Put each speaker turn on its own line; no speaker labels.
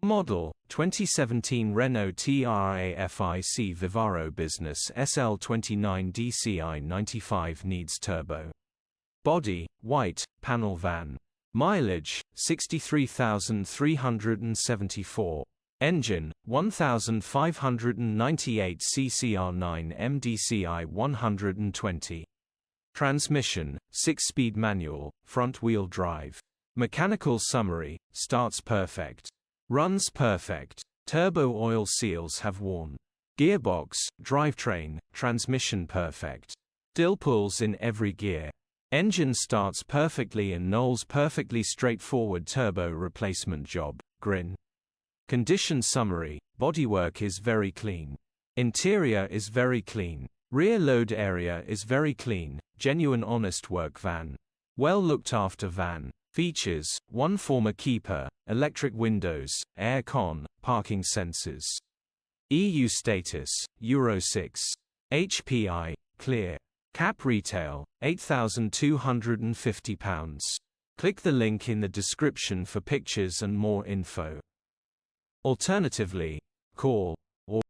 Model, 2017 Renault Trafic VIVARO Business SL29 dCi 95 needs turbo. Body, white, panel van. Mileage, 63,374. Engine, 1,598 cc R9M DCI 120. Transmission, 6-speed manual, front-wheel drive. Mechanical summary, starts perfect. Runs perfect. Turbo oil seals have worn. Gearbox, drivetrain, transmission perfect. Dill pulls in every gear. Engine starts perfectly in Noels perfectly straightforward turbo replacement job, grin. Condition summary, bodywork is very clean. Interior is very clean. Rear load area is very clean, genuine honest work van. Well looked after van. Features, 1 former keeper, electric windows, air con, parking sensors. EU status, Euro 6. HPI, clear. Cap retail, £8,250. Click the link in the description for pictures and more info. Alternatively, call